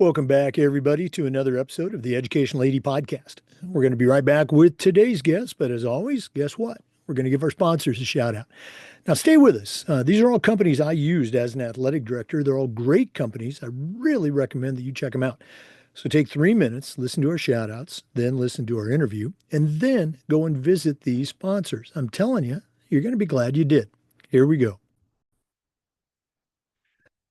Welcome back, everybody, to another episode of the Education Lady Podcast. We're going to be right back with today's guest, but as always, guess what? We're going to give our sponsors a shout out. Now, stay with us. These are all companies I used as an athletic director. They're all great companies. I really recommend that you check them out. So take 3 minutes, listen to our shout outs, then listen to our interview, and then go and visit these sponsors. I'm telling you, you're going to be glad you did. Here we go.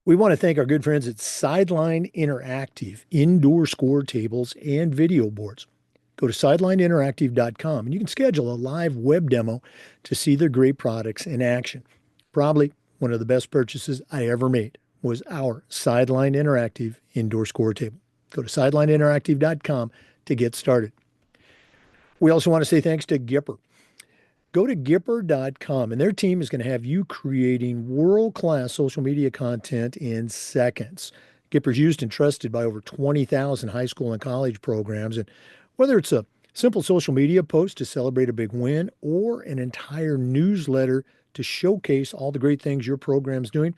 We want to thank our good friends at Sideline Interactive, indoor score tables and video boards. Go to sidelineinteractive.com and you can schedule a live web demo to see their great products in action. Probably one of the best purchases I ever made was our Sideline Interactive indoor score table. Go to sidelineinteractive.com to get started. We also want to say thanks to Gipper. Go to Gipper.com, and their team is going to have you creating world-class social media content in seconds. Gipper's used and trusted by over 20,000 high school and college programs. And whether it's a simple social media post to celebrate a big win or an entire newsletter to showcase all the great things your program's doing,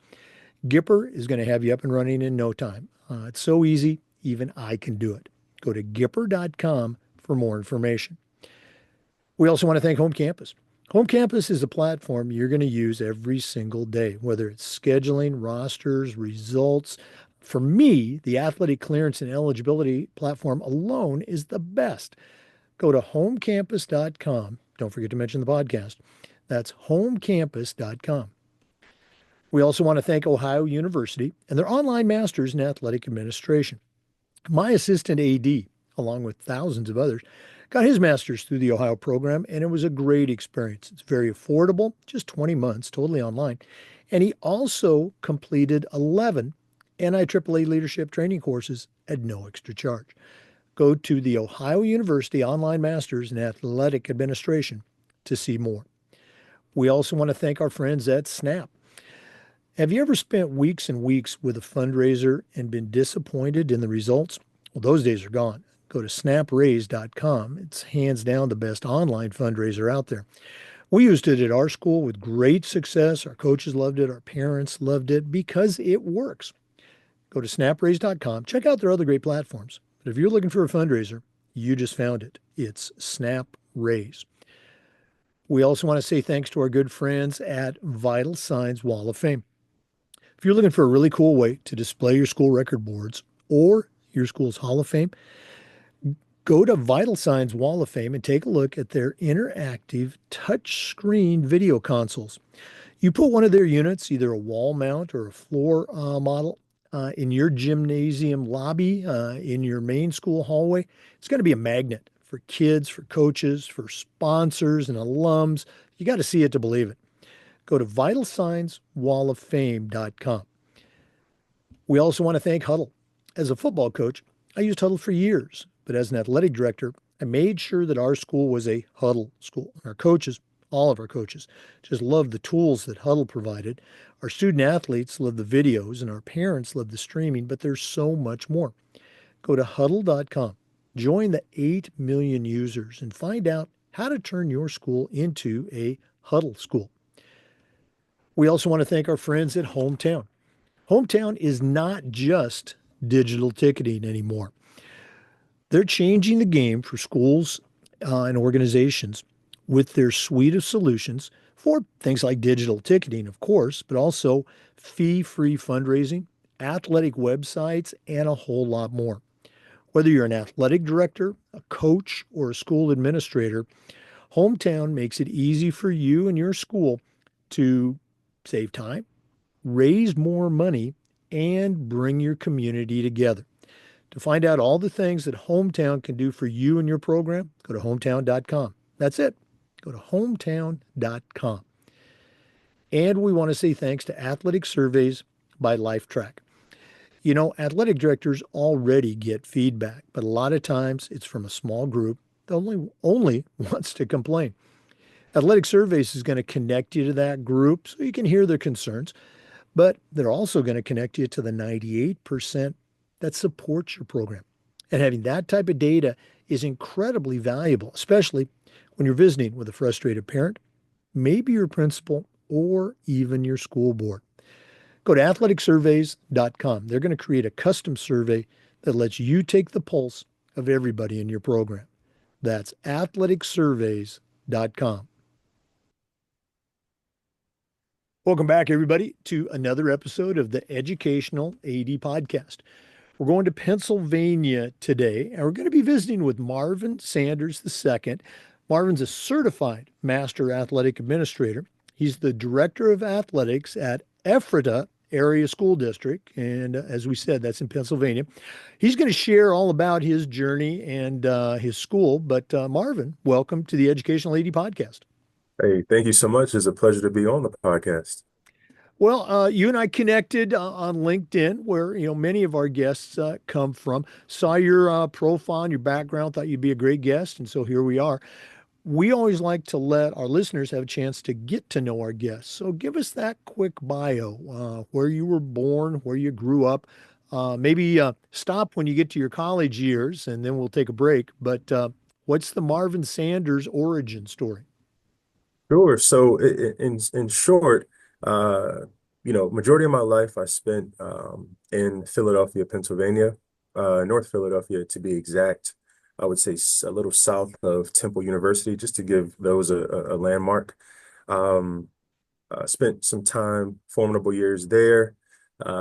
Gipper is going to have you up and running in no time. It's so easy, even I can do it. Go to Gipper.com for more information. We also want to thank Home Campus. Home Campus is a platform you're going to use every single day, whether it's scheduling, rosters, results. For me, the athletic clearance and eligibility platform alone is the best. Go to homecampus.com. Don't forget to mention the podcast. That's homecampus.com. We also want to thank Ohio University and their online masters in athletic administration. My assistant AD, along with thousands of others, got his master's through the Ohio program, and it was a great experience. It's very affordable, just 20 months, totally online. And he also completed 11 NIAAA leadership training courses at no extra charge. Go to the Ohio University Online Masters in Athletic Administration to see more. We also want to thank our friends at Snap. Have you ever spent weeks and weeks with a fundraiser and been disappointed in the results? Well, those days are gone. Go to snapraise.com. It's hands down the best online fundraiser out there. We used it at our school with great success. Our coaches loved it. Our parents loved it because it works. Go to snapraise.com. Check out their other great platforms. But if you're looking for a fundraiser, you just found it. It's Snap Raise. We also want to say thanks to our good friends at Vital Signs Wall of Fame. If you're looking for a really cool way to display your school record boards or your school's Hall of Fame, go to Vital Signs Wall of Fame and take a look at their interactive touchscreen video consoles. You put one of their units, either a wall mount or a floor model, in your gymnasium lobby, in your main school hallway. It's going to be a magnet for kids, for coaches, for sponsors and alums. You got to see it to believe it. Go to vitalsignswalloffame.com. We also want to thank Huddle. As a football coach, I used Huddle for years. But as an athletic director, I made sure that our school was a Huddle school. Our coaches, all of our coaches, just loved the tools that Huddle provided. Our student athletes love the videos, and our parents love the streaming, but there's so much more. Go to huddle.com, join the 8 million users, and find out how to turn your school into a Huddle school. We also want to thank our friends at Hometown. Hometown is not just digital ticketing anymore. They're changing the game for schools and organizations with their suite of solutions for things like digital ticketing, of course, but also fee-free fundraising, athletic websites, and a whole lot more. Whether you're an athletic director, a coach, or a school administrator, Hometown makes it easy for you and your school to save time, raise more money, and bring your community together. To find out all the things that Hometown can do for you and your program, go to hometown.com. That's it. Go to hometown.com. And we want to say thanks to Athletic Surveys by LifeTrack. You know, athletic directors already get feedback, but a lot of times it's from a small group that only wants to complain. Athletic Surveys is going to connect you to that group so you can hear their concerns, but they're also going to connect you to the 98% that supports your program. And having that type of data is incredibly valuable, especially when you're visiting with a frustrated parent, maybe your principal, or even your school board. Go to athleticsurveys.com. They're going to create a custom survey that lets you take the pulse of everybody in your program. That's athleticsurveys.com. Welcome back, everybody, to another episode of the Educational AD Podcast. We're going to Pennsylvania today, and we're going to be visiting with Marvin Sanders II. Marvin's a certified master athletic administrator. He's the director of athletics at Ephrata Area School District. And as we said, that's in Pennsylvania. He's going to share all about his journey and his school. But Marvin, welcome to the Educational AD Podcast. Hey, thank you so much. It's a pleasure to be on the podcast. Well, you and I connected on LinkedIn, where many of our guests come from. Saw your profile and your background, thought you'd be a great guest, and so here we are. We always like to let our listeners have a chance to get to know our guests. So give us that quick bio, where you were born, where you grew up. Maybe stop when you get to your college years, and then we'll take a break. But what's the Marvin Sanders origin story? Sure. So, in short, uh, majority of my life I spent in Philadelphia, Pennsylvania, North Philadelphia to be exact. I would say a little south of Temple University, just to give those a landmark. Um, Spent some time, formidable years there.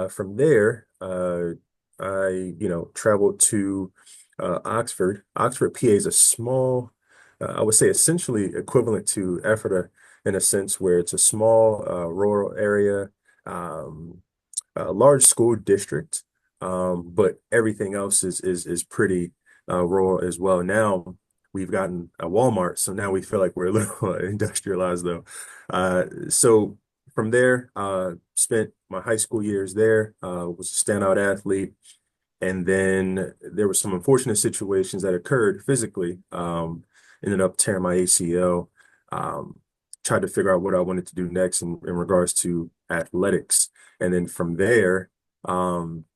From there, I traveled to Oxford. Oxford, PA is a small, I would say essentially equivalent to Ephrata in a sense where it's a small rural area, um, a large school district, but everything else is pretty rural as well. Now we've gotten a Walmart, so now we feel like we're a little industrialized though. So from there, spent my high school years there, was a standout athlete. And then there were some unfortunate situations that occurred physically. Ended up tearing my ACL. Um, Tried to figure out what I wanted to do next in regards to athletics. And then from there, um,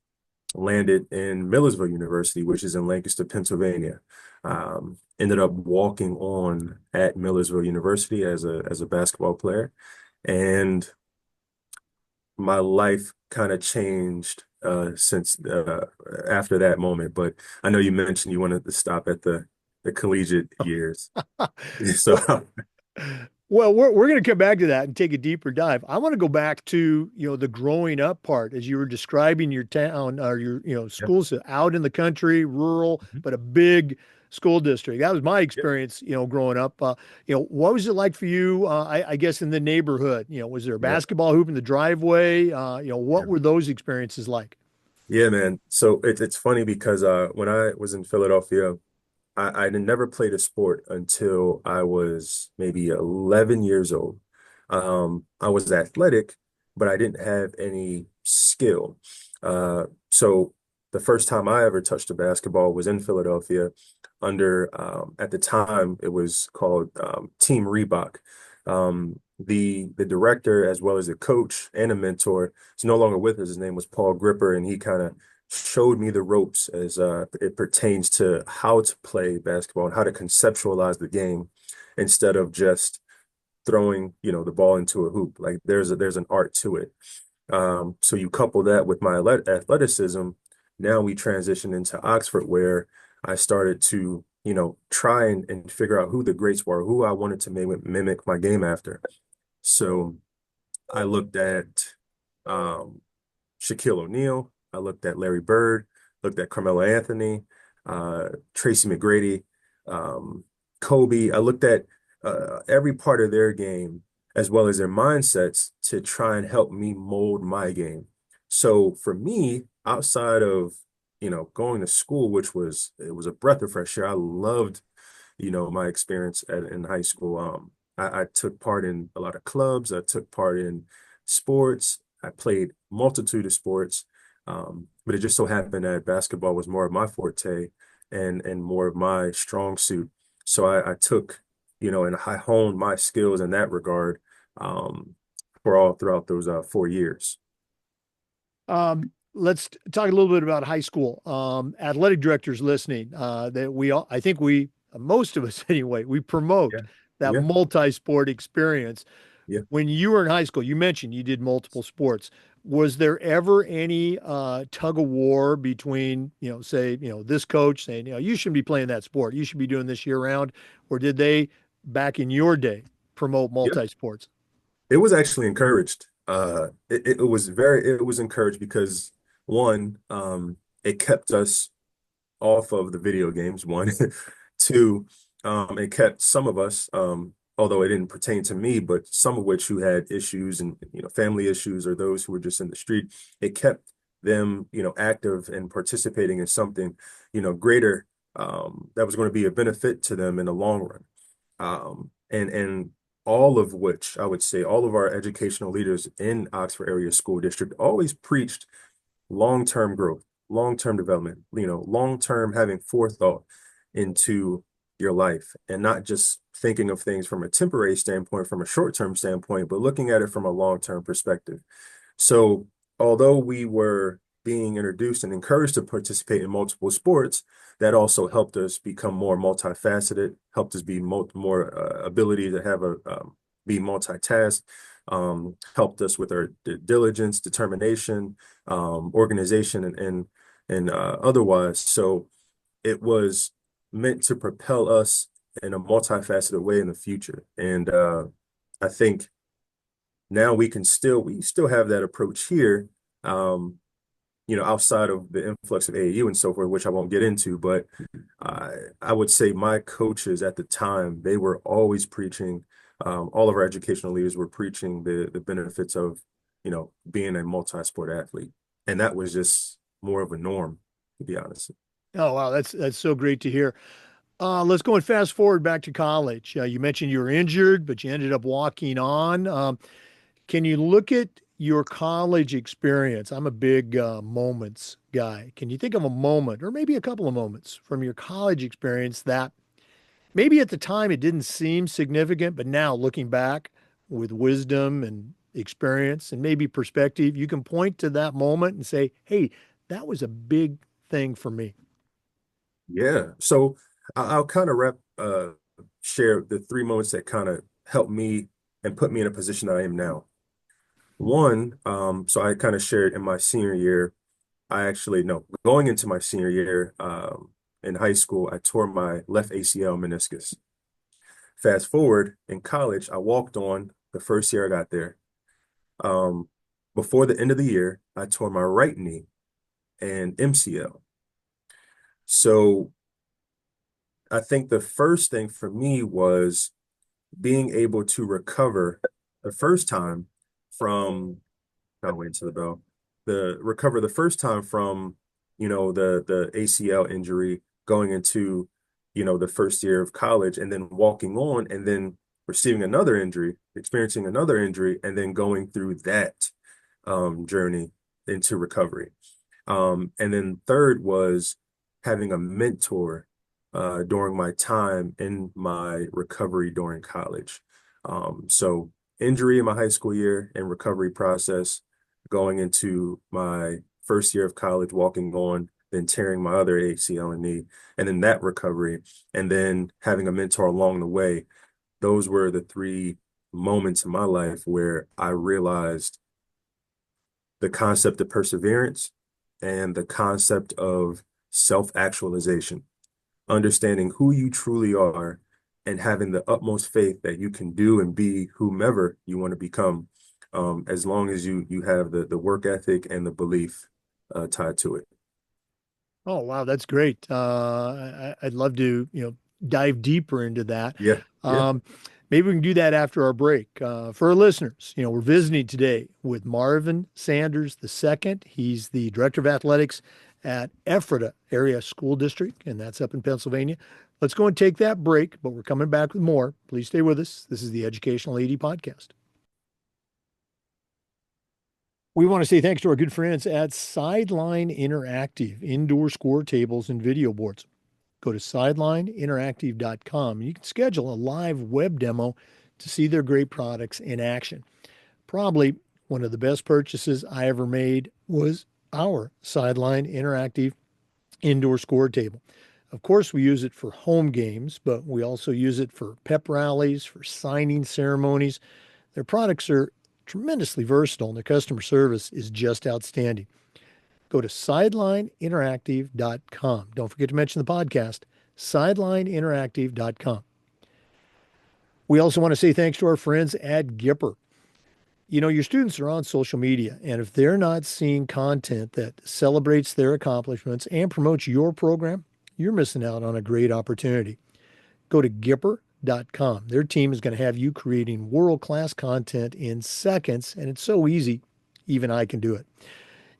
landed in Millersville University, which is in Lancaster, Pennsylvania. Ended up walking on at Millersville University as a basketball player, and my life kind of changed since after that moment. But I know you mentioned you wanted to stop at the collegiate years, so Well, Well, we're going to come back to that and take a deeper dive. I want to go back to, the growing up part as you were describing your town or your, yeah. schools out in the country, rural, Mhm. but a big school district. That was my Yeah. experience, growing up. What was it like for you, I guess, in the neighborhood? Was there a Yeah. basketball hoop in the driveway? What Yeah. were those experiences like? Yeah, man. So it's funny because when I was in Philadelphia, I had never played a sport until I was maybe 11 years old. I was athletic, but I didn't have any skill. So the first time I ever touched a basketball was in Philadelphia under, at the time, it was called Team Reebok. The director, as well as the coach and a mentor, is no longer with us. His name was Paul Gripper, and he kind of showed me the ropes as it pertains to how to play basketball and how to conceptualize the game instead of just throwing, the ball into a hoop. Like there's an art to it. So you couple that with my athleticism. Now we transition into Oxford, where I started to, try and figure out who the greats were, who I wanted to mimic my game after. So I looked at um, Shaquille O'Neal. I looked at Larry Bird, looked at Carmelo Anthony, Tracy McGrady, um, Kobe. I looked at every part of their game as well as their mindsets to try and help me mold my game. So for me, outside of, going to school, it was a breath of fresh air. I loved, my experience in high school. I took part in a lot of clubs. I took part in sports. I played multitude of sports, but it just so happened that basketball was more of my forte and more of my strong suit. So I took, and I honed my skills in that regard for all throughout those 4 years. Let's talk a little bit about high school. Athletic directors listening, that we all, most of us anyway, we promote Yeah, that yeah, multi-sport experience. Yeah. When you were in high school, you mentioned you did multiple sports. Was there ever any tug of war between, say, this coach saying, you shouldn't be playing that sport, you should be doing this year round, or did they, back in your day, promote Yeah. multi-sports? It was actually encouraged. It was encouraged because one, it kept us off of the video games, one. Two, it kept some of us, although it didn't pertain to me, but some of which who had issues and, family issues or those who were just in the street, it kept them, active and participating in something, greater, that was going to be a benefit to them in the long run. And all of which I would say all of our educational leaders in Oxford area school district always preached long-term growth, long-term development, long-term having forethought into your life and not just thinking of things from a temporary standpoint, from a short-term standpoint, but looking at it from a long-term perspective. So, although we were being introduced and encouraged to participate in multiple sports, that also helped us become more multifaceted, helped us be more ability to have a be multitask, helped us with our diligence, determination, organization, and otherwise. So it was meant to propel us in a multifaceted way in the future. And I think now we still have that approach here, outside of the influx of AAU and so forth, which I won't get into, but I would say my coaches at the time, they were always preaching, all of our educational leaders were preaching the benefits of, being a multi-sport athlete. And that was just more of a norm, to be honest. Oh, wow, that's so great to hear. Let's go and fast forward back to college. You mentioned you were injured, but you ended up walking on. Can you look at your college experience? I'm a big moments guy. Can you think of a moment, or maybe a couple of moments from your college experience that maybe at the time it didn't seem significant, but now looking back with wisdom and experience and maybe perspective, you can point to that moment and say, hey, that was a big thing for me. Yeah. So I'll kind of share the three moments that kind of helped me and put me in a position that I am now. One, so I kind of shared in my senior year. I actually, no, going into my senior year in high school, I tore my left ACL meniscus. Fast forward in college, I walked on the first year I got there. Um, Before the end of the year, I tore my right knee and MCL. So I think the first thing for me was being able to recover the first time from I'll wait until the bell. Recover the first time from, the ACL injury going into, the first year of college and then walking on and then receiving another injury, experiencing another injury, and then going through that journey into recovery. And then third was having a mentor during my time in my recovery during college. So injury in my high school year and recovery process going into my first year of college, walking on, then tearing my other ACL and knee, and then that recovery, and then having a mentor along the way. Those were the three moments in my life where I realized the concept of perseverance and the concept of self-actualization, understanding who you truly are and having the utmost faith that you can do and be whomever you want to become, as long as you have the work ethic and the belief tied to it. Oh, wow, that's great. I'd love to, dive deeper into that. Yeah, yeah. Um, Maybe we can do that after our break. For our listeners, we're visiting today with Marvin Sanders II. He's the Director of Athletics at Ephrata Area School District, and that's up in Pennsylvania. Let's go and take that break, but we're coming back with more. Please stay with us. This is the Educational AD Podcast. We want to say thanks to our good friends at Sideline Interactive, indoor score tables and video boards. Go to sidelineinteractive.com. You can schedule a live web demo to see their great products in action. Probably one of the best purchases I ever made was our Sideline Interactive indoor score table. Of course, we use it for home games, but we also use it for pep rallies, for signing ceremonies. Their products are tremendously versatile and their customer service is just outstanding. Go to sidelineinteractive.com. Don't forget to mention the podcast, sidelineinteractive.com. We also want to say thanks to our friends at Gipper. You know, your students are on social media, and if they're not seeing content that celebrates their accomplishments and promotes your program, you're missing out on a great opportunity. Go to Gipper.com. Their team is going to have you creating world-class content in seconds, and it's so easy, even I can do it.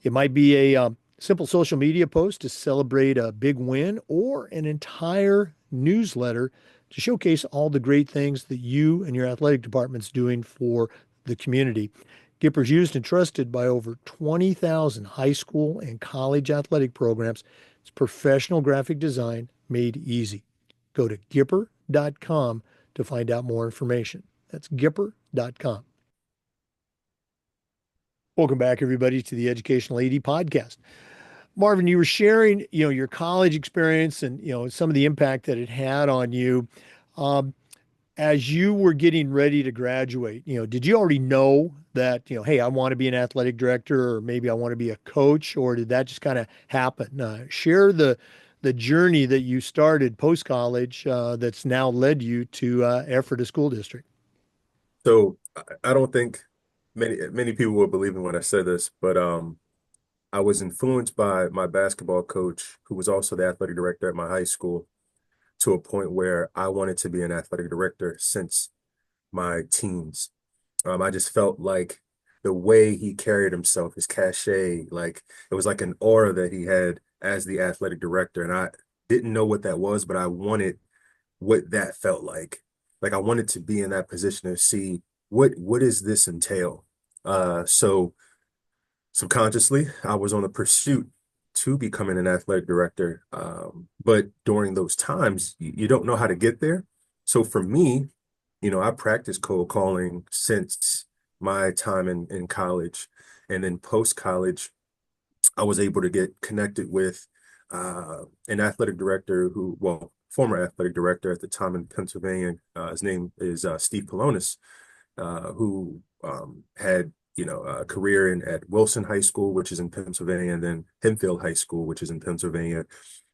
It might be a simple social media post to celebrate a big win or an entire newsletter to showcase all the great things that you and your athletic department's doing for the community. Gipper's used and trusted by over 20,000 high school and college athletic programs. It's professional graphic design made easy. Go to Gipper.com to find out more information. That's Gipper.com. Welcome back, everybody, to the Educational AD podcast. Marvin, you were sharing, your college experience and, some of the impact that it had on you. Um, as you were getting ready to graduate, did you already know that, hey, I want to be an athletic director or maybe I want to be a coach, or did that just kind of happen? Share the journey that you started post-college that's now led you to Ephrata School District. So I don't think many people will believe me when I say this, but I was influenced by my basketball coach, who was also the athletic director at my high school, to a point where I wanted to be an athletic director since my teens. I just felt like the way he carried himself, his cachet, like it was like an aura that he had as the athletic director. And I didn't know what that was, but I wanted what that felt like. Like I wanted to be in that position to see what does this entail? So subconsciously, I was on a pursuit to becoming an athletic director. But during those times, you don't know how to get there. So for me, I practiced cold calling since my time in college. And then post-college, I was able to get connected with an athletic director former athletic director at the time in Pennsylvania. His name is Steve Polonis, who had a career at Wilson High School, which is in Pennsylvania, and then Hempfield High School, which is in Pennsylvania.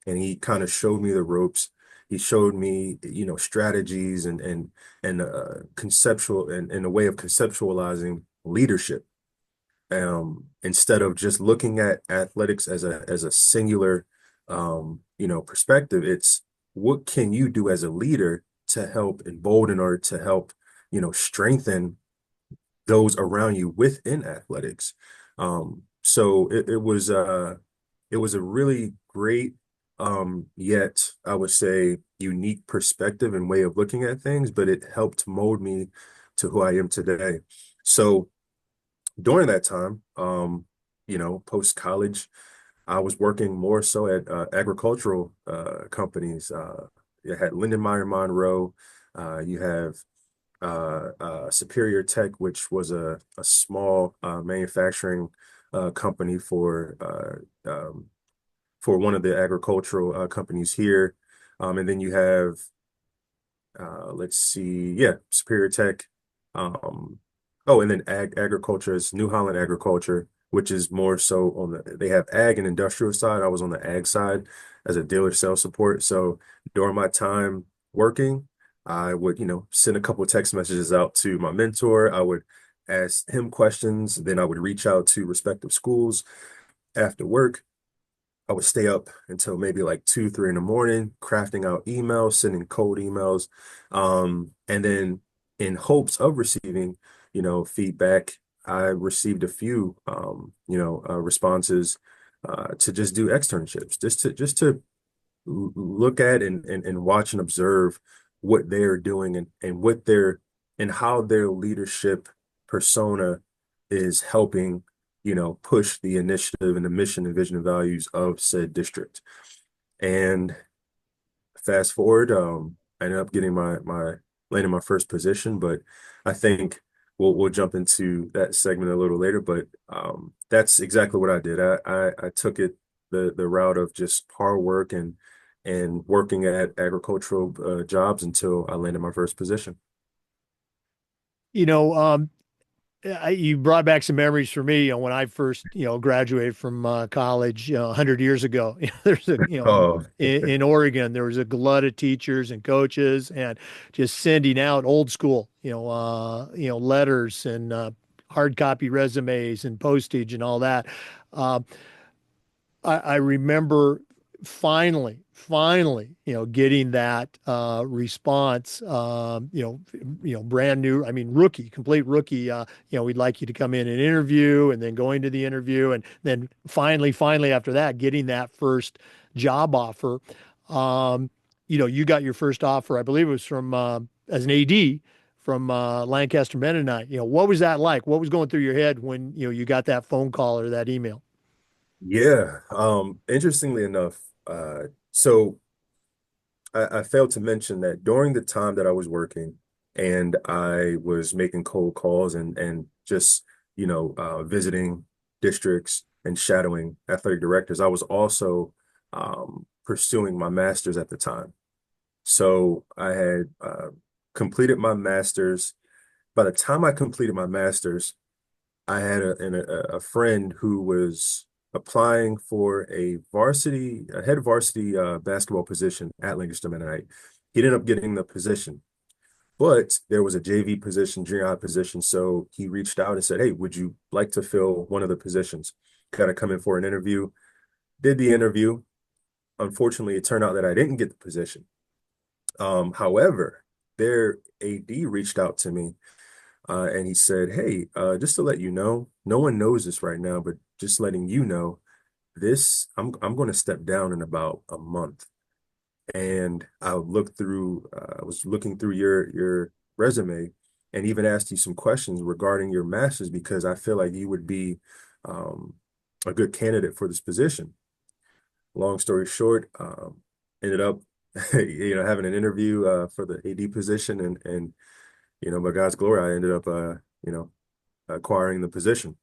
And he kind of showed me the ropes. He showed me, strategies and conceptual and a way of conceptualizing leadership. Instead of just looking at athletics as a singular, perspective, it's what can you do as a leader to help embolden or to help, strengthen those around you within athletics. So it was a really great, yet I would say unique perspective and way of looking at things, but it helped mold me to who I am today. So during that time, post college, I was working more so at agricultural companies. You had Lindenmeyer Monroe. You have Superior Tech, which was a small manufacturing company for one of the agricultural companies here. And then you have let's see, yeah, Superior Tech. Oh, and then agriculture is New Holland Agriculture, which is more so they have ag and industrial side. I was on the ag side as a dealer sales support. So during my time working, I would, send a couple of text messages out to my mentor. I would ask him questions. Then I would reach out to respective schools after work. I would stay up until maybe like 2, 3 in the morning, crafting out emails, sending cold emails. And then in hopes of receiving, feedback, I received a few, responses to just do externships, just to look at and watch and observe what they're doing and and how their leadership persona is helping, push the initiative and the mission and vision and values of said district. And fast forward, I ended up getting my landing my first position, but I think we'll jump into that segment a little later. But that's exactly what I did. I took it the route of just hard work and working at agricultural jobs until I landed my first position. You know, you brought back some memories for me. When I first, graduated from college, 100 years ago. There's a, Oh, in Oregon, there was a glut of teachers and coaches, and just sending out old school, letters and hard copy resumes and postage and all that. Uh, I remember finally, getting that response. Brand new. I mean, rookie, complete rookie. We'd like you to come in and interview, and then going to the interview, and then finally after that, getting that first job offer. Um, you got your first offer, I believe it was from as an AD from Lancaster Mennonite. What was that like? What was going through your head when you got that phone call or that email? yeah. Interestingly enough, so I failed to mention that during the time that I was working and I was making cold calls and just, visiting districts and shadowing athletic directors, I was also pursuing my master's at the time. So I had completed my master's. By the time I completed my master's, I had a friend who was applying for a head varsity basketball position at Lancaster Mennonite. He ended up getting the position, but there was a JV position, junior high position. So he reached out and said, "Hey, would you like to fill one of the positions? Got to come in for an interview." Did the interview. Unfortunately, it turned out that I didn't get the position. However, their AD reached out to me and he said, "Hey, just to let you know, no one knows this right now, but just letting you know, I'm going to step down in about a month." And I was looking through your resume, and even asked you some questions regarding your master's because I feel like you would be um, a good candidate for this position. Long story short, ended up, having an interview for the AD position, and by God's glory, I ended up, acquiring the position.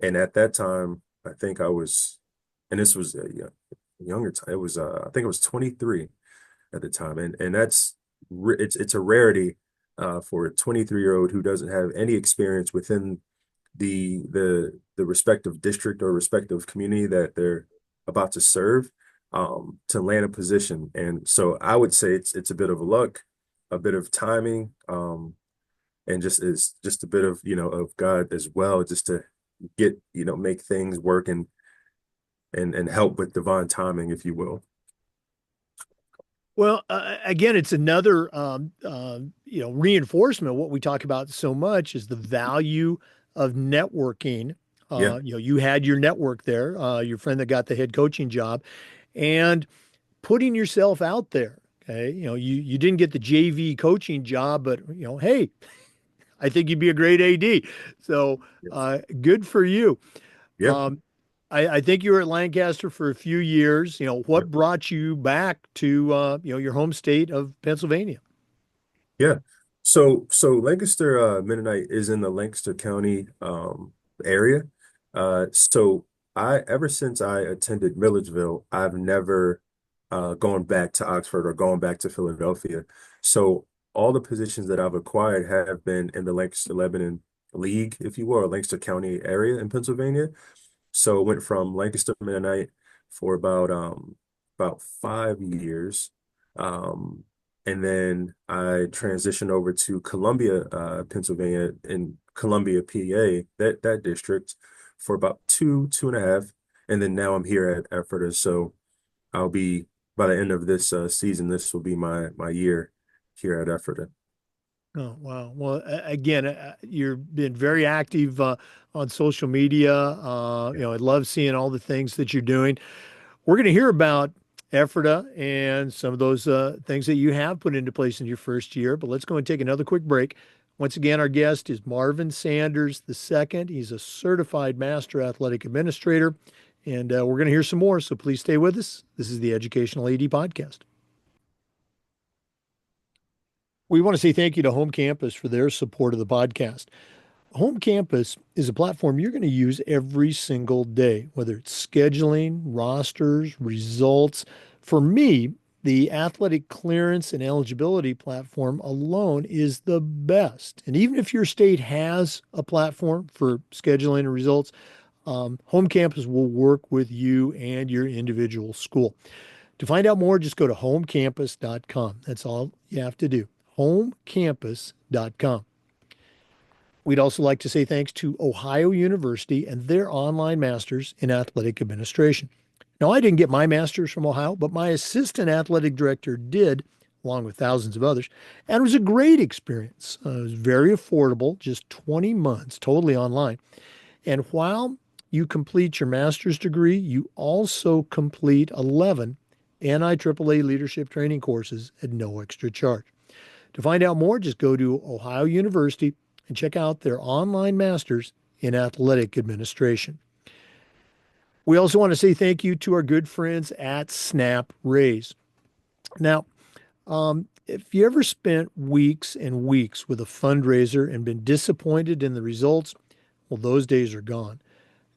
And at that time, I think I was, and this was a younger time. It was, I think I was 23 at the time, and it's a rarity for a 23-year-old who doesn't have any experience within the respective district or respective community that they're about to serve, to land a position. And so I would say it's a bit of luck, a bit of timing, and just a bit of of God as well, just to get make things work and help with divine timing, if you will. Well, again, it's another reinforcement of what we talk about so much is the value of networking. Yeah, You had your network there, your friend that got the head coaching job, and putting yourself out there. Okay, you didn't get the JV coaching job, but hey, I think you'd be a great AD. So yes, good for you. yeah, Um, I think you were at Lancaster for a few years. yeah. What brought you back to your home state of Pennsylvania? Yeah. So Lancaster Mennonite is in the Lancaster County area. So I ever since I attended Milledgeville, I've never gone back to Oxford or gone back to Philadelphia. So all the positions that I've acquired have been in the Lancaster Lebanon League, if you will, or Lancaster County area in Pennsylvania. So it went from Lancaster Mennonite for about 5 years. Um, and then I transitioned over to Columbia, Pennsylvania, in Columbia, PA, that district for about two and a half. And then now I'm here at Ephrata. So I'll be by the end of this season, this will be my year here at Ephrata. Oh, wow. Well, again, you've been very active on social media. I love seeing all the things that you're doing. We're going to hear about Ephrata and some of those things that you have put into place in your first year, but let's go and take another quick break. Once again, our guest is Marvin Sanders II. He's a certified master athletic administrator, and we're going to hear some more. So please stay with us. This is the Educational AD Podcast. We want to say thank you to Home Campus for their support of the podcast. Home Campus is a platform you're going to use every single day, whether it's scheduling, rosters, results. For me, The athletic clearance and eligibility platform alone is the best. And even if your state has a platform for scheduling and results, Home Campus will work with you and your individual school. To find out more, just go to homecampus.com. That's all you have to do. Homecampus.com. We'd also like to say thanks to Ohio University and their online masters in athletic administration. Now, I didn't get my master's from Ohio, but my assistant athletic director did, along with thousands of others, and it was a great experience. It was very affordable, just 20 months, totally online. And while you complete your master's degree, you also complete 11 NIAAA leadership training courses at no extra charge. To find out more, just go to Ohio University and check out their online masters in athletic administration. We also want to say thank you to our good friends at Snap Raise. Now, if you ever spent weeks and weeks with a fundraiser and been disappointed in the results, well, those days are gone.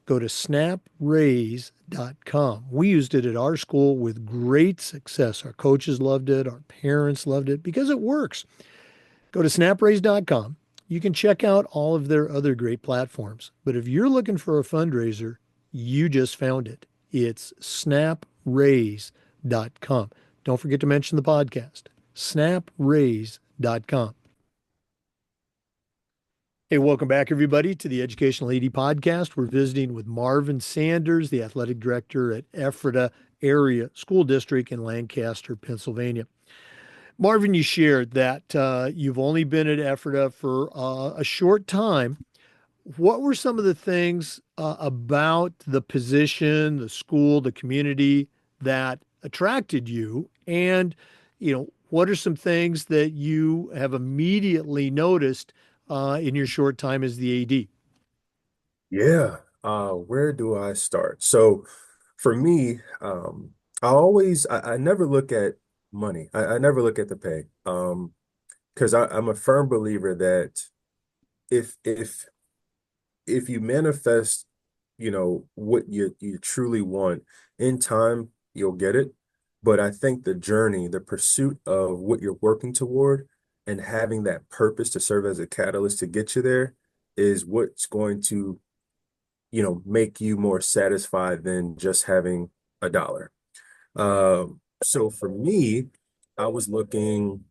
Go to snapraise.com. We used it at our school with great success. Our coaches loved it, our parents loved it because it works. Go to snapraise.com. You can check out all of their other great platforms. But if you're looking for a fundraiser, you just found it. It's snapraise.com. Don't forget to mention the podcast. Snapraise.com. Hey, welcome back, everybody, to the Educational AD Podcast. We're visiting with Marvin Sanders, the athletic director at Ephrata Area School District in Lancaster, Pennsylvania. Marvin, you shared that you've only been at Ephrata for a short time. What were some of the things about the position, the school, the community that attracted you? And, what are some things that you have immediately noticed in your short time as the AD? Yeah. Where do I start? So for me, I never look at money. I never look at the pay. Because I'm a firm believer that if if you manifest, what you truly want in time, you'll get it. But I think the journey, the pursuit of what you're working toward and having that purpose to serve as a catalyst to get you there is what's going to, make you more satisfied than just having a dollar. So I was looking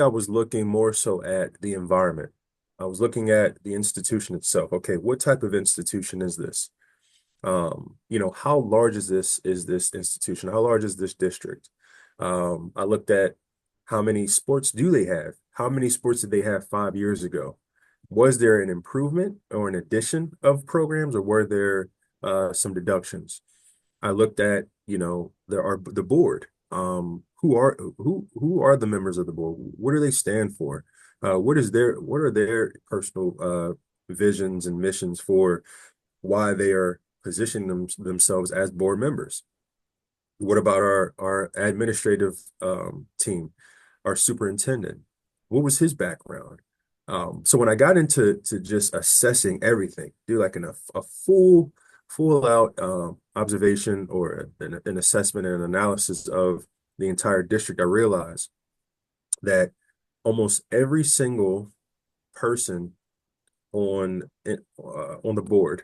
I was looking more so at the environment. I was looking at the institution itself. Okay, what type of institution is this? How large is this institution? How large is this district? I looked at how many sports do they have? How many sports did they have 5 years ago? Was there an improvement or an addition of programs, or were there some deductions? I looked at, there are the board. Who are the members of the board? What do they stand for? What are their personal visions and missions for why they are positioning themselves as board members? What about our administrative team, our superintendent? What was his background? So when I got into just assessing everything, do like a full out observation or an assessment and an analysis of the entire district, I realized that almost every single person on the board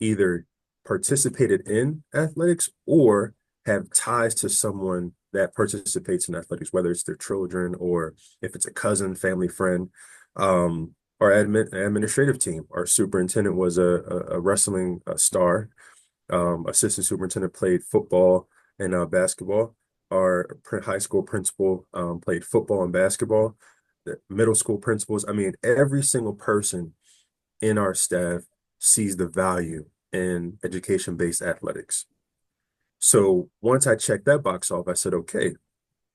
either participated in athletics or have ties to someone that participates in athletics, whether it's their children or if it's a cousin, family, friend. Our administrative team, our superintendent was a wrestling star. Assistant superintendent played football and basketball. Our high school principal played football and basketball. The middle school principals, I mean, every single person in our staff sees the value in education-based athletics. So once I checked that box off, I said, okay,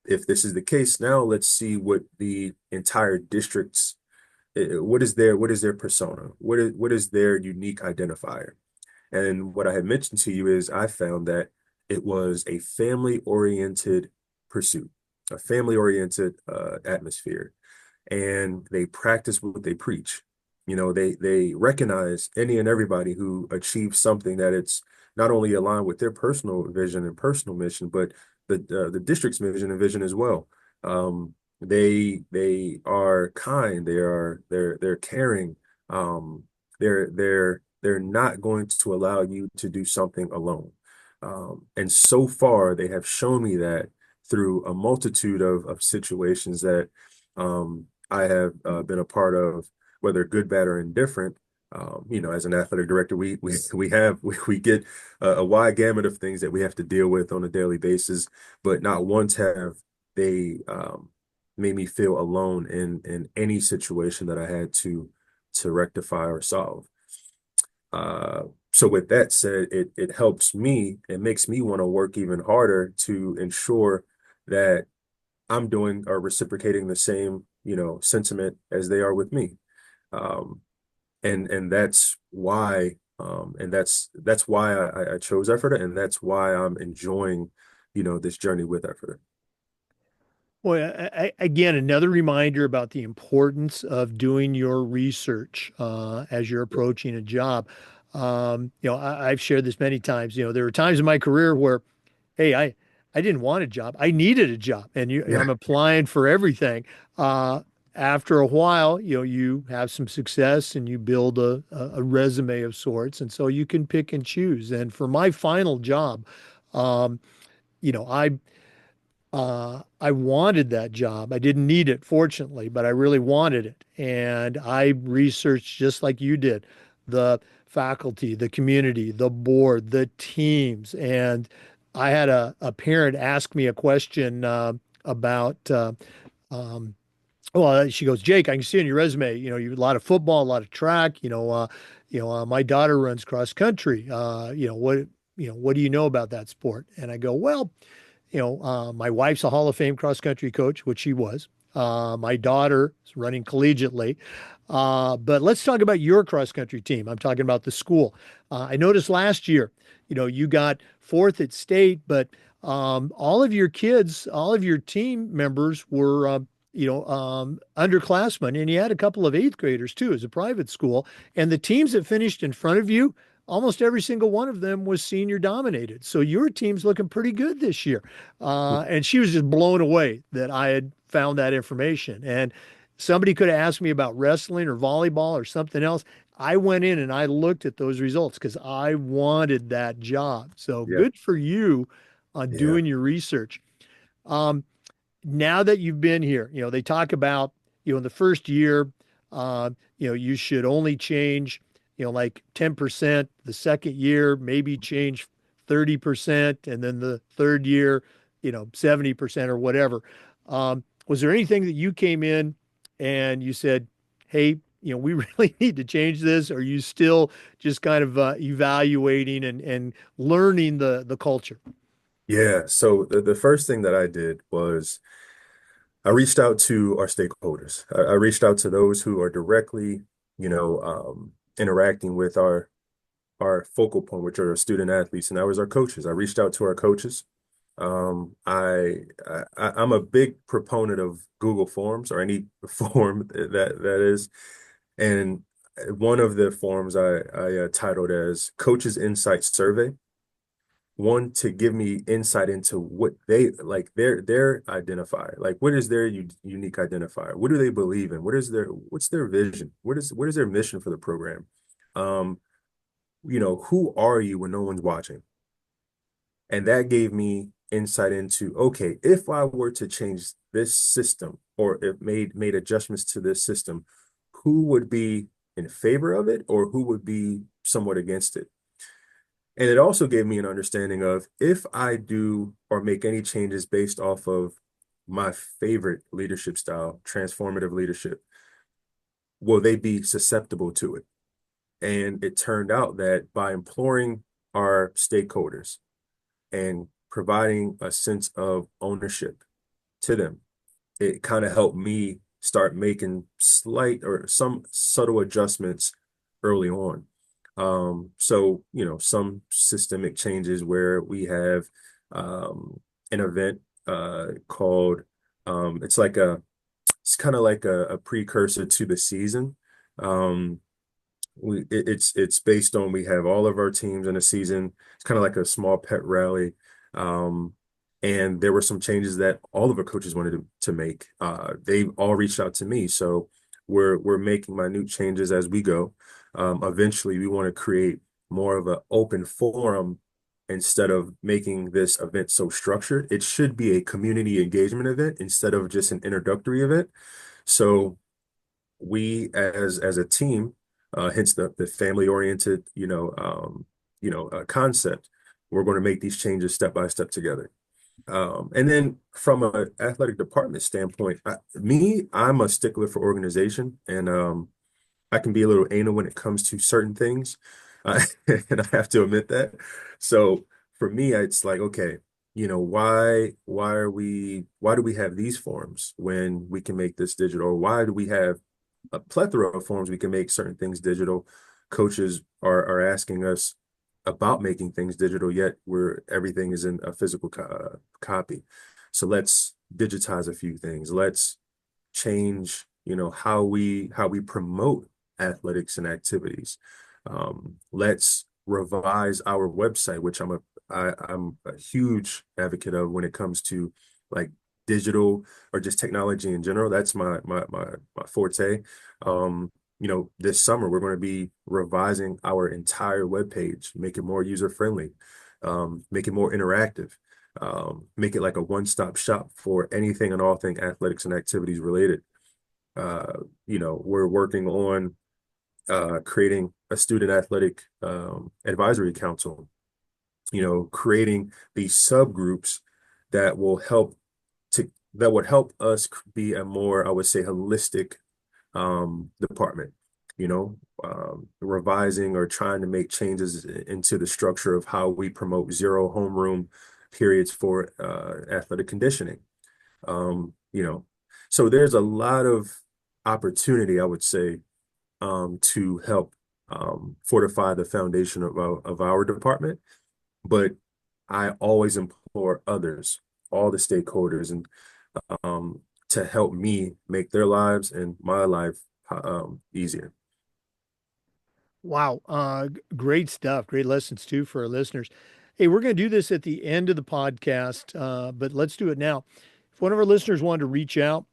if this is the case, now let's see what the entire district's what is their persona? What is their unique identifier? And what I had mentioned to you is I found that it was a family-oriented pursuit, a family-oriented atmosphere, and they practice what they preach. They recognize any and everybody who achieves something that it's not only aligned with their personal vision and personal mission, but the district's mission and vision as well. They are kind. They're caring. Um, they're not going to allow you to do something alone. And so far, they have shown me that through a multitude of situations that I have been a part of, whether good, bad, or indifferent. As an athletic director, we get a wide gamut of things that we have to deal with on a daily basis, but not once have they made me feel alone in any situation that I had to rectify or solve. Uh, so with that said, it helps me, it makes me want to work even harder to ensure that I'm doing or reciprocating the same, sentiment as they are with me. Um, and that's why that's why I chose Ephrata, and that's why I'm enjoying, this journey with Ephrata. Well, again, another reminder about the importance of doing your research as you're approaching a job. I've shared this many times. There were times in my career where, hey, I didn't want a job. I needed a job, and Yeah, I'm applying for everything. Uh, After a while, you have some success and you build a resume of sorts, and so you can pick and choose. And for my final job, um, you know, I I wanted that job. I didn't need it, fortunately, but I really wanted it. And I researched just like you did, the faculty, the community, the board, the teams. And I had a parent ask me a question about, um, well, she goes, Jake, I can see on your resume, you a lot of football, a lot of track. My daughter runs cross country. What do you know about that sport? And I go, well, my wife's a Hall of Fame cross country coach, which she was. My daughter is running collegiately. But let's talk about your cross country team. I'm talking about the school. I noticed last year, you got fourth at state, but all of your kids, all of your team members were, underclassmen, and you had a couple of eighth graders too, as a private school. And the teams that finished in front of you, almost every single one of them was senior dominated. So your team's looking pretty good this year. And she was just blown away that I had found that information. And somebody could have asked me about wrestling or volleyball or something else. I went in and I looked at those results because I wanted that job. So yeah, good for you on yeah, doing your research. Um, Now that you've been here, they talk about, in the first year, you should only change, like 10%. The second year, maybe change 30%. And then the third year, 70% or whatever. Was there anything that you came in and you said, hey, we really need to change this? Or are you still just kind of evaluating and learning the culture? yeah. So the first thing that I did was I reached out to our stakeholders. I reached out to those who are directly, interacting with our focal point, which are our student athletes, and that was our coaches. I reached out to our coaches. I'm a big proponent of Google Forms, or any form that is, and one of the forms I titled as Coaches Insight Survey. One, to give me insight into what they like, their identifier, like what is their unique identifier, what do they believe in, what's their vision, what is their mission for the program, um who are you when no one's watching. And that gave me insight into, okay, if I were to change this system, or if made adjustments to this system, who would be in favor of it or who would be somewhat against it. And it also gave me an understanding of, if I do or make any changes based off of my favorite leadership style, transformative leadership, will they be susceptible to it? And it turned out that by imploring our stakeholders and providing a sense of ownership to them, it kind of helped me start making slight or some subtle adjustments early on. So, some systemic changes where we have an event called, it's like it's kind of like a precursor to the season. Um, it's based on, we have all of our teams in a season. It's kind of like a small pet rally. Um, And there were some changes that all of our coaches wanted to make. They've all reached out to me, so we're making minute changes as we go. Eventually, we want to create more of an open forum instead of making this event so structured. It should be a community engagement event instead of just an introductory event. So we, as a team, hence the family oriented, concept, we're going to make these changes step by step together. And then from an athletic department standpoint, I'm a stickler for organization, and I can be a little anal when it comes to certain things, and I have to admit that. So for me, it's like, okay, why do we have these forms when we can make this digital? Or why do we have a plethora of forms we can make certain things digital? Coaches are asking us about making things digital, yet where everything is in a physical copy. So let's digitize a few things. Let's change, how we promote athletics and activities. Let's revise our website, which I'm a huge advocate of when it comes to like digital or just technology in general. That's my forte. This summer we're going to be revising our entire webpage, make it more user friendly, make it more interactive, make it like a one-stop shop for anything and all thing athletics and activities related. We're working on creating a student athletic advisory council, creating these subgroups that will help that would help us be a more, I would say, holistic department, revising or trying to make changes into the structure of how we promote zero homeroom periods for athletic conditioning. Um, you know, so there's a lot of opportunity, I would say, to help fortify the foundation of our department. But I always implore others, all the stakeholders, and to help me make their lives and my life easier. Wow. Great stuff. Great lessons too for our listeners. Hey, we're going to do this at the end of the podcast, but let's do it now. If one of our listeners wanted to reach out,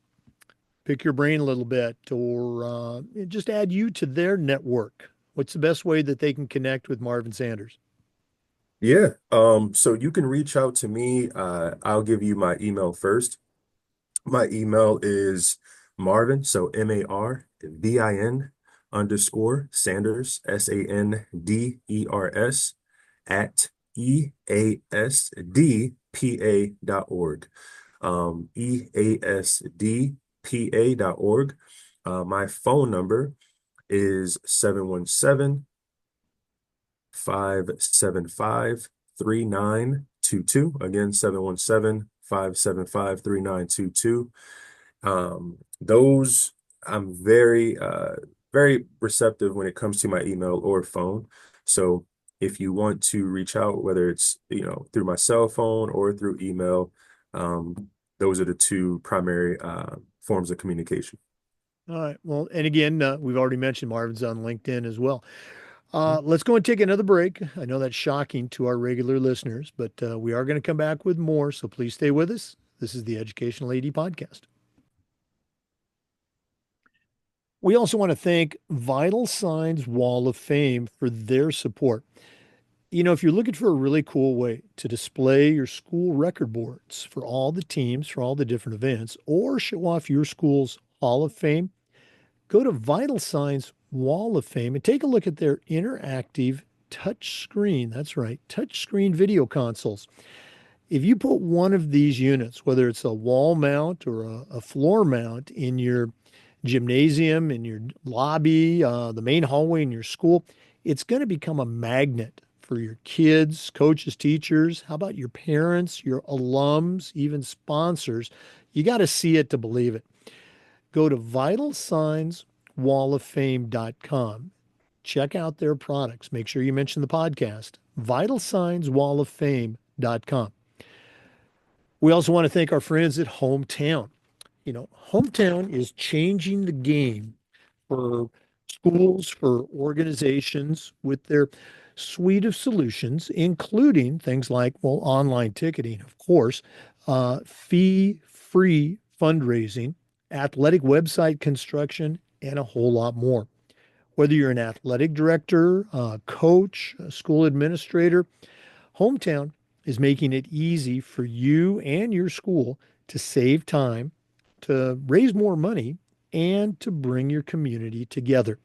pick your brain a little bit, or just add you to their network, what's the best way that they can connect with Marvin Sanders? Yeah. So you can reach out to me. I'll give you my email first. My email is Marvin, so MARVIN underscore Sanders, SANDERS at EASDPA.org. EASDPA.org. My phone number is 717-575-3922. Again, 717-575-3922. Those I'm very receptive when it comes to my email or phone. So if you want to reach out, whether it's, through my cell phone or through email, those are the two primary forms of communication. All right. Well, and again, we've already mentioned Marvin's on LinkedIn as well. Let's go and take another break. I know that's shocking to our regular listeners, but we are going to come back with more. So please stay with us. This is the Educational AD Podcast. We also want to thank Vital Signs Wall of Fame for their support. If you're looking for a really cool way to display your school record boards for all the teams, for all the different events, or show off your school's Hall of Fame, go to Vital Signs Wall of Fame and take a look at their interactive touch screen. That's right, touch screen video consoles. If you put one of these units, whether it's a wall mount or a floor mount in your gymnasium, in your lobby, the main hallway in your school, it's going to become a magnet for your kids, coaches, teachers. How about your parents, your alums, even sponsors? You got to see it to believe it. Go to vitalsignswalloffame.com. Check out their products. Make sure you mention the podcast. Vitalsignswalloffame.com. We also want to thank our friends at Hometown. Hometown is changing the game for schools, for organizations with their suite of solutions, including things like, well, online ticketing, of course, fee-free fundraising, athletic website construction, and a whole lot more. Whether you're an athletic director, coach, a school administrator, Hometown is making it easy for you and your school to save time, to raise more money, and to bring your community together.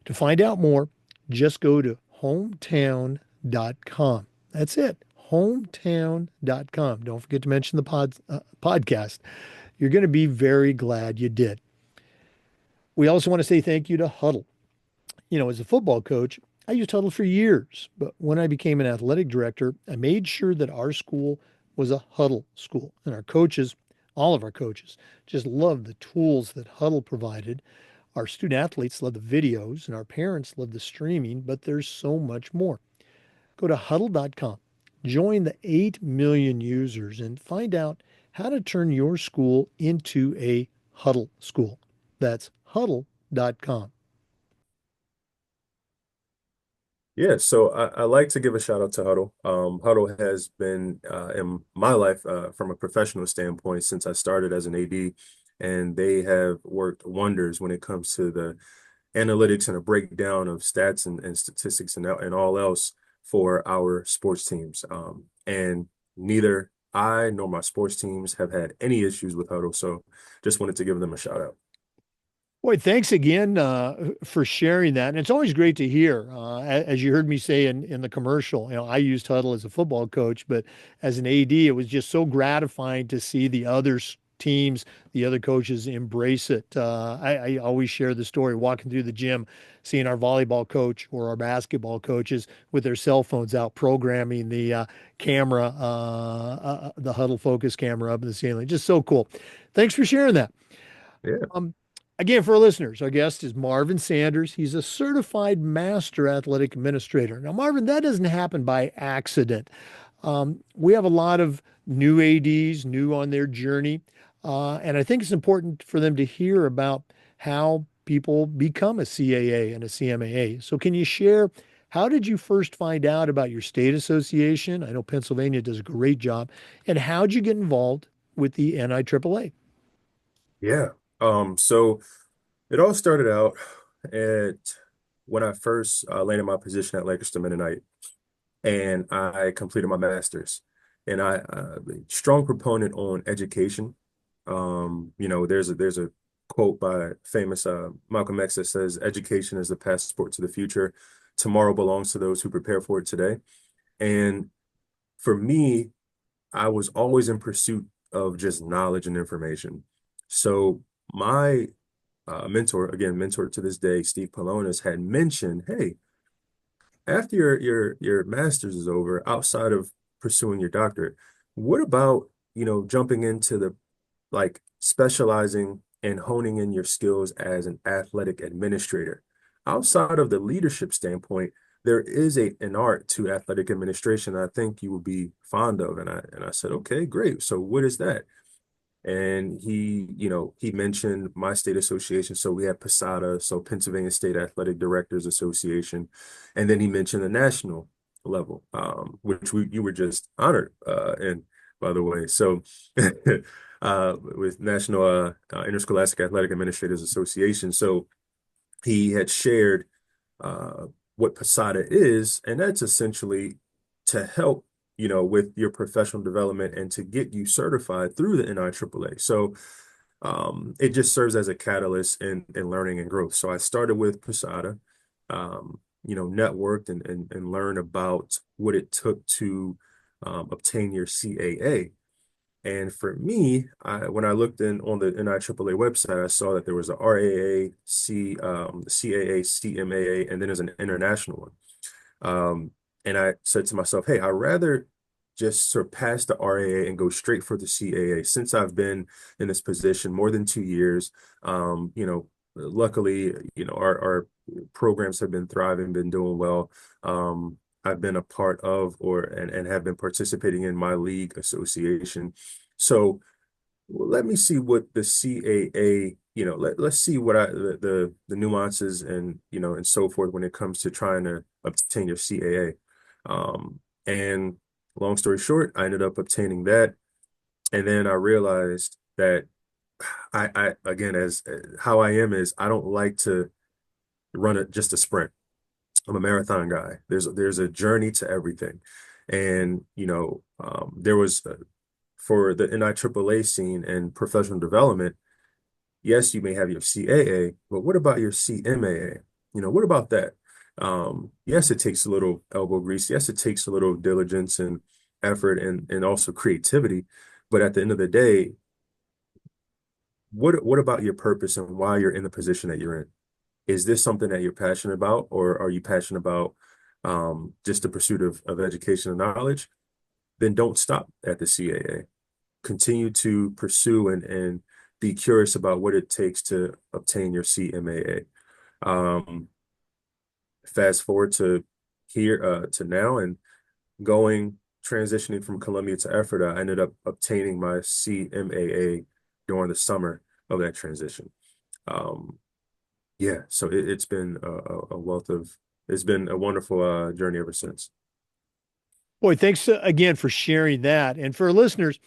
To find out more, just go to hometown.com. That's it, hometown.com. Don't forget to mention the podcast. You're going to be very glad you did. We also want to say thank you to Huddle. As a football coach, I used Huddle for years, but when I became an athletic director, I made sure that our school was a Huddle school. And our coaches, all of our coaches, just loved the tools that Huddle provided. Our student athletes love the videos, and our parents love the streaming, but there's so much more. Go to huddle.com, join the 8 million users, and find out how to turn your school into a Huddle school. That's huddle.com. Yeah, so I like to give a shout out to Huddle. Huddle has been in my life from a professional standpoint since I started as an AD, and they have worked wonders when it comes to the analytics and a breakdown of stats and statistics and all else for our sports teams. And neither I nor my sports teams have had any issues with Huddle, so just wanted to give them a shout out. Boy, thanks again for sharing that. And it's always great to hear. As you heard me say in the commercial, I used Huddle as a football coach, but as an AD, it was just so gratifying to see the other teams, the other coaches embrace it. I always share the story walking through the gym, seeing our volleyball coach or our basketball coaches with their cell phones out programming the camera, the Huddle focus camera up in the ceiling. Just so cool. Thanks for sharing that. Yeah. Um, Again, for our listeners, our guest is Marvin Sanders. He's a certified master athletic administrator. Now, Marvin, that doesn't happen by accident. We have a lot of new ADs, new on their journey, and I think it's important for them to hear about how people become a CAA and a CMAA. So, can you share how did you first find out about your state association? I know Pennsylvania does a great job. And how'd you get involved with the NIAAA? Yeah. So it all started out at when I first landed my position at Lancaster Mennonite, and I completed my master's. And strong proponent on education. There's a quote by famous Malcolm X that says, "Education is the passport to the future. Tomorrow belongs to those who prepare for it today." And for me, I was always in pursuit of just knowledge and information. So my mentor to this day, Steve Polonis, had mentioned, hey, after your master's is over, outside of pursuing your doctorate, what about, jumping into the like specializing and honing in your skills as an athletic administrator? Outside of the leadership standpoint, there is an art to athletic administration I think you will be fond of. And I said, okay, great. So what is that? And he mentioned my state association. So we have PASADA, so Pennsylvania State Athletic Directors Association. And then he mentioned the national level, which you were just honored in, by the way. So with National Interscholastic Athletic Administrators Association. So he had shared uh, what PASADA is, and that's essentially to help, with your professional development and to get you certified through the NIAAA. So it just serves as a catalyst in learning and growth. So I started with PASADA, networked and learned about what it took to obtain your CAA. And for me, when I looked in on the NIAAA website, I saw that there was a RAA, CAA, CMAA, and then there's an international one. And I said to myself, hey, I'd rather just surpass the RAA and go straight for the CAA. Since I've been in this position more than 2 years, luckily, our programs have been thriving, been doing well. I've been a part of and have been participating in my league association. So let me see what the CAA let's see what the nuances and and so forth when it comes to trying to obtain your CAA. And long story short, I ended up obtaining that, and then I realized that I again, as how I am is I don't like to run it just a sprint. I'm a marathon guy. There's a journey to everything, and there was for the NIAAA scene and professional development. Yes, you may have your CAA, but what about your CMAA? What about that? Yes, it takes a little elbow grease. Yes, it takes a little diligence and effort and also creativity. But at the end of the day, what about your purpose and why you're in the position that you're in? Is this something that you're passionate about, or are you passionate about just the pursuit of education and knowledge? Then don't stop at the CAA. Continue to pursue and be curious about what it takes to obtain your CMAA. Um, Fast forward to here to now and going transitioning from Columbia to Ephrata, I ended up obtaining my CMAA during the summer of that transition. Um, yeah, so it's been a wealth of it's been a wonderful journey ever since. Boy, thanks again for sharing that. And for our listeners,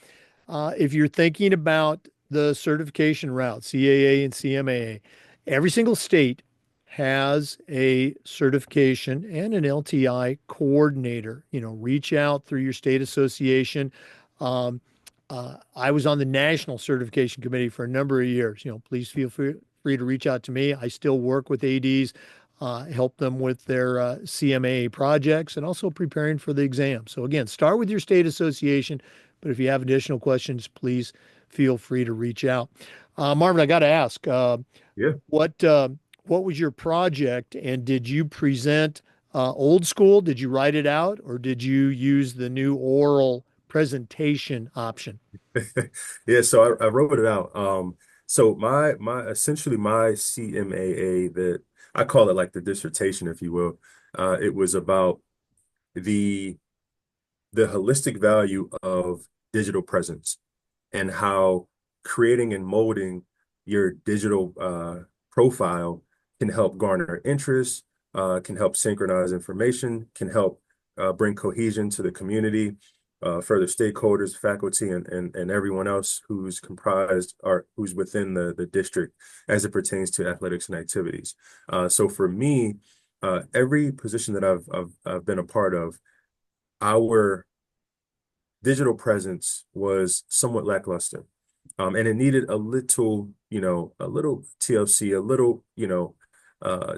if you're thinking about the certification route, CAA and CMAA, every single state has a certification and an LTI coordinator. Reach out through your state association. Um, I was on the national certification committee for a number of years. Please feel free to reach out to me. I still work with ADs, help them with their CMAA projects and also preparing for the exam. So again, start with your state association, but if you have additional questions, please feel free to reach out. Marvin, I got to ask, Yeah. what uh, what was your project, and did you present old school? Did you write it out, or did you use the new oral presentation option? Yeah, so I wrote it out. So my essentially my CMAA that I call it like the dissertation, if you will. It was about the the holistic value of digital presence and how creating and molding your digital profile can help garner interest, can help synchronize information, can help bring cohesion to the community, further stakeholders, faculty, and everyone else who's comprised or who's within the district as it pertains to athletics and activities. So for me, every position that I've been a part of, our digital presence was somewhat lackluster. And it needed a little TLC, a little,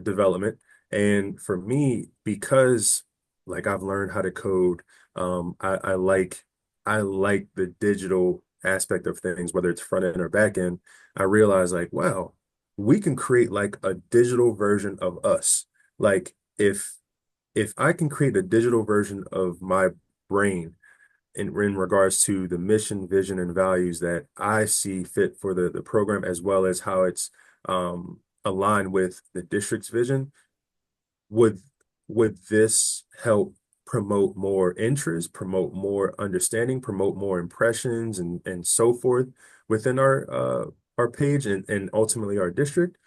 development. And for me, because like I've learned how to code, I like the digital aspect of things, whether it's front end or back end. I realize like, wow, we can create like a digital version of us. Like if I can create a digital version of my brain in regards to the mission, vision, and values that I see fit for the program, as well as how it's aligned with the district's vision. Would would this help promote more interest, promote more understanding, promote more impressions, and so forth within our page and ultimately our district,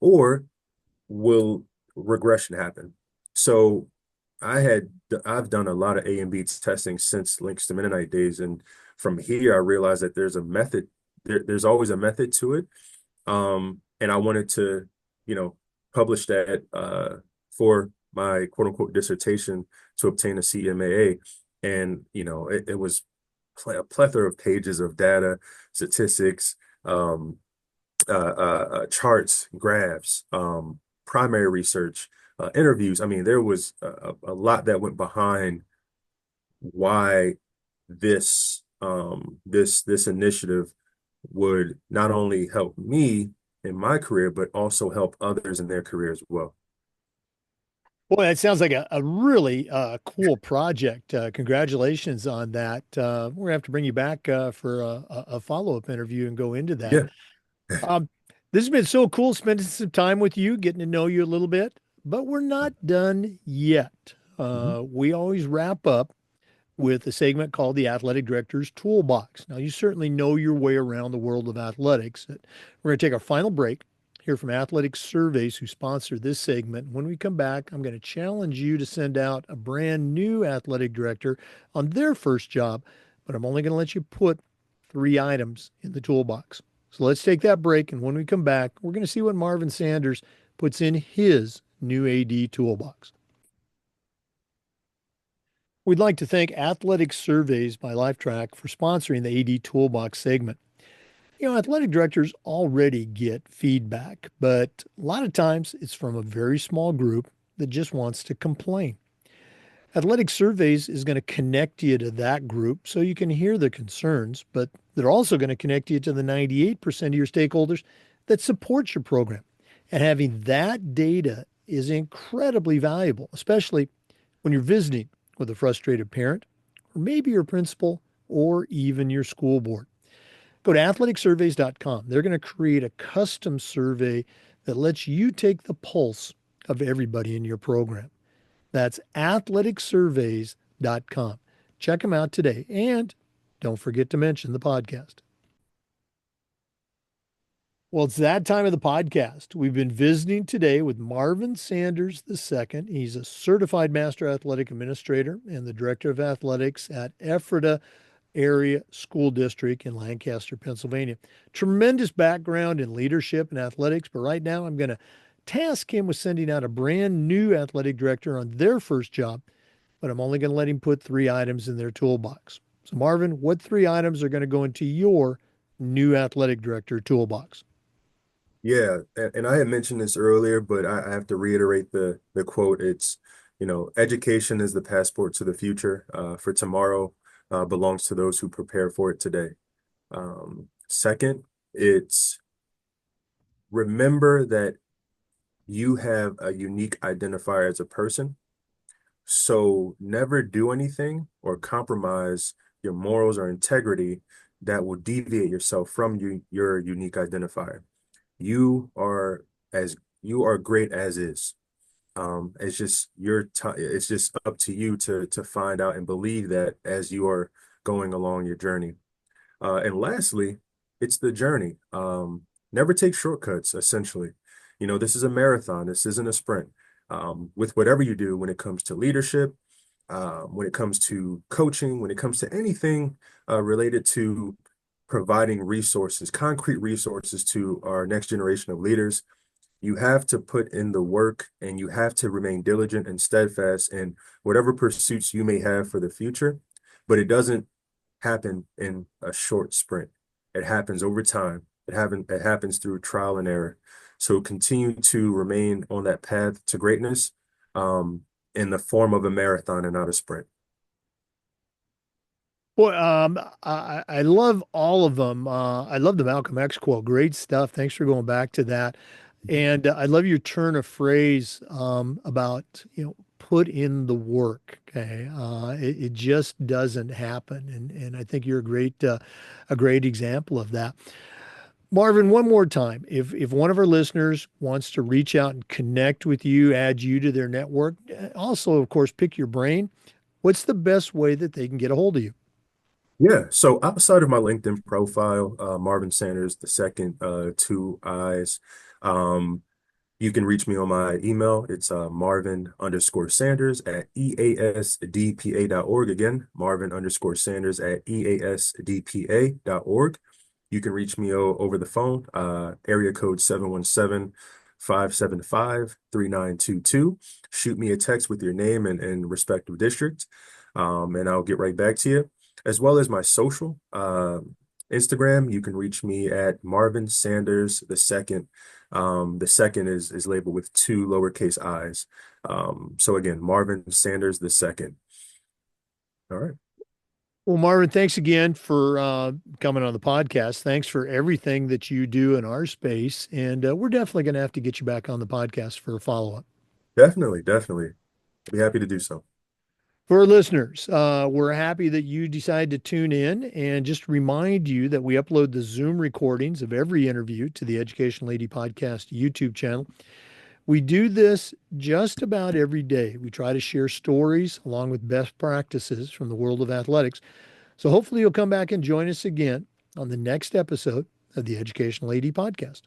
or will regression happen? So I've done a lot of A and B testing since Links to Mennonite days, and from here I realized that there's a method. There's always a method to it, and I wanted to, publish that for my quote unquote dissertation to obtain a CMAA, and it was a plethora of pages of data, statistics, um, charts, graphs, primary research, interviews. I mean, there was a lot that went behind why this initiative would not only help me in my career, but also help others in their career as well. Boy, that sounds like a really cool project. Congratulations on that. We're gonna have to bring you back for a follow-up interview and go into that. Yeah. Um, this has been so cool spending some time with you, getting to know you a little bit, but we're not done yet. Mhm. We always wrap up with a segment called the Athletic Director's Toolbox. Now, you certainly know your way around the world of athletics. We're going to take our final break, hear from Athletic Surveys, who sponsor this segment. When we come back, I'm going to challenge you to send out a brand new athletic director on their first job, but I'm only going to let you put 3 items in the toolbox. So let's take that break. And when we come back, we're going to see what Marvin Sanders puts in his new AD toolbox. We'd like to thank Athletic Surveys by Lifetrack for sponsoring the AD Toolbox segment. Athletic directors already get feedback, but a lot of times it's from a very small group that just wants to complain. Athletic Surveys is going to connect you to that group so you can hear the concerns, but they're also going to connect you to the 98% of your stakeholders that support your program. And having that data is incredibly valuable, especially when you're visiting with a frustrated parent, or maybe your principal, or even your school board. Go to athleticsurveys.com. They're going to create a custom survey that lets you take the pulse of everybody in your program. That's athleticsurveys.com. Check them out today. And don't forget to mention the podcast. Well, it's that time of the podcast. We've been visiting today with Marvin Sanders II. He's a certified master athletic administrator and the director of athletics at Ephrata Area School District in Lancaster, Pennsylvania. Tremendous background in leadership and athletics, but right now I'm going to task him with sending out a brand new athletic director on their first job, but I'm only going to let him put 3 items in their toolbox. So, Marvin, what 3 items are going to go into your new athletic director toolbox? Yeah, and I had mentioned this earlier, but I have to reiterate the quote. It's, education is the passport to the future. For tomorrow belongs to those who prepare for it today. Second, it's remember that you have a unique identifier as a person. So never do anything or compromise your morals or integrity that will deviate yourself from your unique identifier. You are as you are great as is. It's just your time. It's just up to you to find out and believe that as you are going along your journey. And lastly, it's the journey. Never take shortcuts, essentially. This is a marathon. This isn't a sprint. With whatever you do, when it comes to leadership, when it comes to coaching, when it comes to anything related to providing resources, concrete resources to our next generation of leaders, you have to put in the work and you have to remain diligent and steadfast in whatever pursuits you may have for the future. But it doesn't happen in a short sprint. It happens over time. It happens through trial and error. So continue to remain on that path to greatness in the form of a marathon and not a sprint. Well, I love all of them. I love the Malcolm X quote. Great stuff. Thanks for going back to that. And I love your turn of phrase about, put in the work. Okay. It just doesn't happen. And I think you're a great example of that. Marvin, one more time, if one of our listeners wants to reach out and connect with you, add you to their network, also, of course, pick your brain, what's the best way that they can get a hold of you? Yeah. So outside of my LinkedIn profile, Marvin Sanders the second, 2 eyes. Um, You can reach me on my email. It's Marvin_Sanders at easdpa.org. Again, Marvin_Sanders at easdpa.org. You can reach me over the phone, area code 717-575-3922. Shoot me a text with your name and respective district, and I'll get right back to you. As well as my social, Instagram, you can reach me at Marvin Sanders the second. The second is labeled with 2 lowercase i's. So again, Marvin Sanders the second. All right. Well, Marvin, thanks again for coming on the podcast. Thanks for everything that you do in our space. And we're definitely going to have to get you back on the podcast for a follow-up. Definitely, definitely. I'd be happy to do so. For our listeners, we're happy that you decided to tune in and just remind you that we upload the Zoom recordings of every interview to the Education Lady Podcast YouTube channel. We do this just about every day. We try to share stories along with best practices from the world of athletics. So hopefully you'll come back and join us again on the next episode of the Educational AD Podcast.